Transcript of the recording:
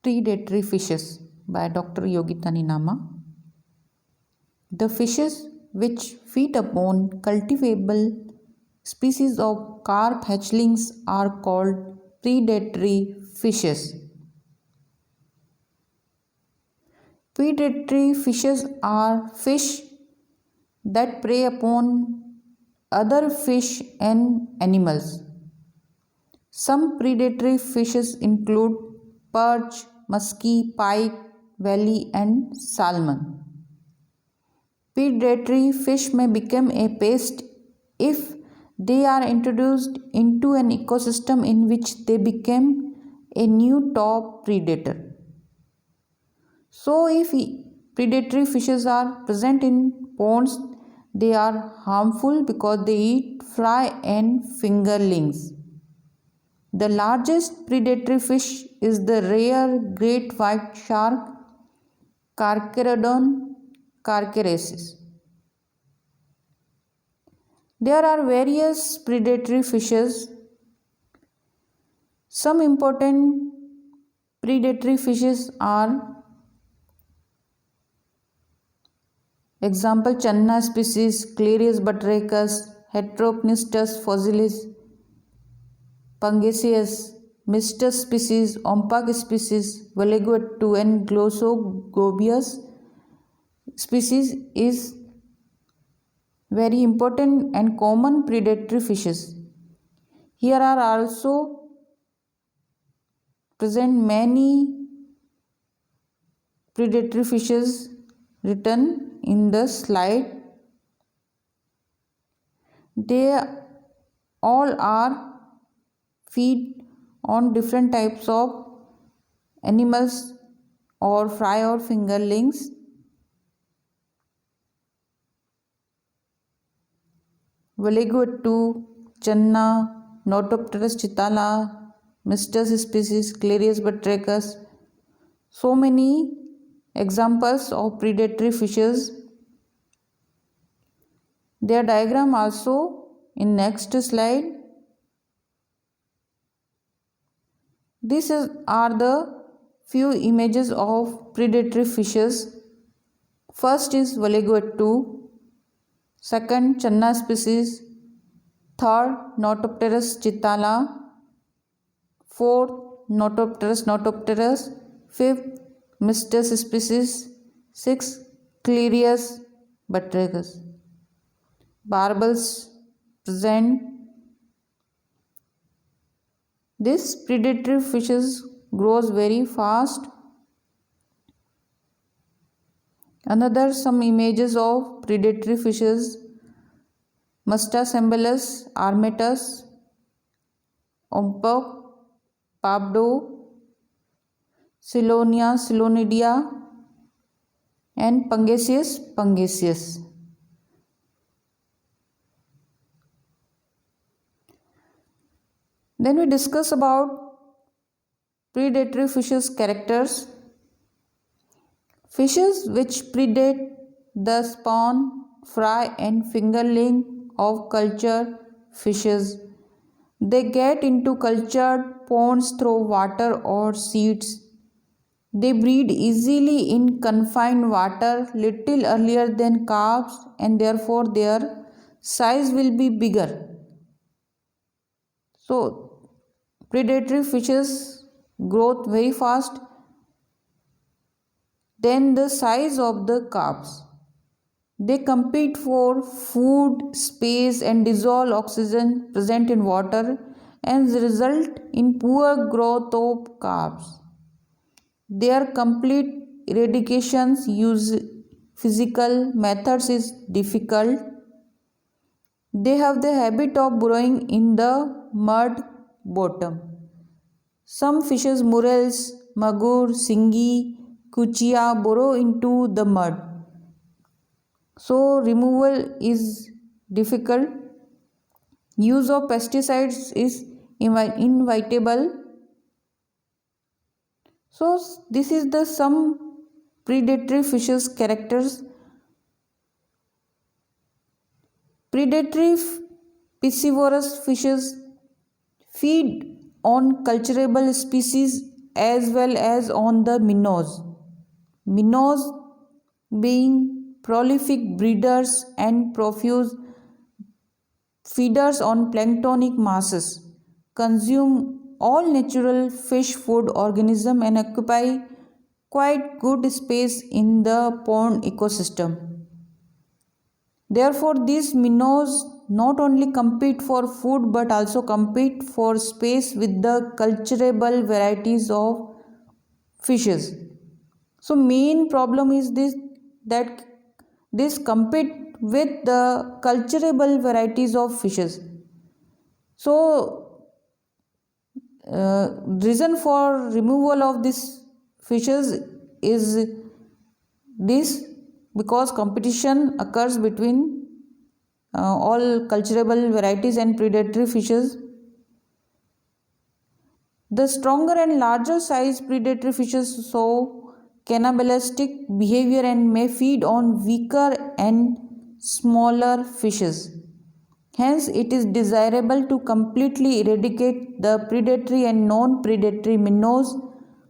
Predatory fishes by Dr. Yogita Ninama. The fishes which feed upon cultivable species of carp hatchlings are called predatory fishes. Predatory fishes are fish that prey upon other fish and animals. Some predatory fishes include perch, muskie, pike, wally, and salmon. Predatory fish may become a pest if they are introduced into an ecosystem in which they become a new top predator. So, if predatory fishes are present in ponds, they are harmful because they eat fry and fingerlings. The largest predatory fish is the rare great white shark, Carcharodon carcharensis. There are various predatory fishes. Some important predatory fishes are example Channa species, Clarius batrachus, Heteropnistus fossilis, Pangasius, Mistus species, Ompag species, Valeguatu and Glossogobius species is very important and common predatory fishes. Here are also present many predatory fishes written in the slide. They all are feed on different types of animals or fry or fingerlings. Valeguatu, Channa, Notopterus chitala, Mistus species, Clarius batrachus. So many examples of predatory fishes. Their diagram also in next slide. These are the few images of predatory fishes. First is Valeguatu, second Channa species, third Notopterus chitala, fourth Notopterus, fifth Mistus species, sixth Clarius batrachus. Barbels present. This predatory fishes grows very fast. Another some images of predatory fishes. Mustus embellus, Armatus, Ompag, Pabdo, Silonia, Silonidia, and Pangasius. Then we discuss about predatory fishes characters. Fishes which predate the spawn, fry and fingerling of cultured fishes. They get into cultured ponds through water or seeds. They breed easily in confined water little earlier than carps and therefore their size will be bigger. So, predatory fishes grow very fast than the size of the carps. They compete for food, space, and dissolve oxygen present in water and result in poor growth of carps. Their complete eradications use physical methods is difficult. They have the habit of burrowing in the mud bottom. Some fishes, morels, magur, singi, kuchia burrow into the mud. So removal is difficult. Use of pesticides is inevitable. So this is the some predatory fishes characters. Predatory piscivorous fishes feed on culturable species as well as on the minnows. Minnows, being prolific breeders and profuse feeders on planktonic masses, consume all natural fish food organism and occupy quite good space in the pond ecosystem. Therefore, these minnows not only compete for food but also compete for space with the culturable varieties of fishes. So main problem is this, that this compete with the culturable varieties of fishes. So reason for removal of these fishes is this, because competition occurs between all culturable varieties and predatory fishes. The stronger and larger size predatory fishes show cannibalistic behavior and may feed on weaker and smaller fishes. Hence, it is desirable to completely eradicate the predatory and non predatory minnows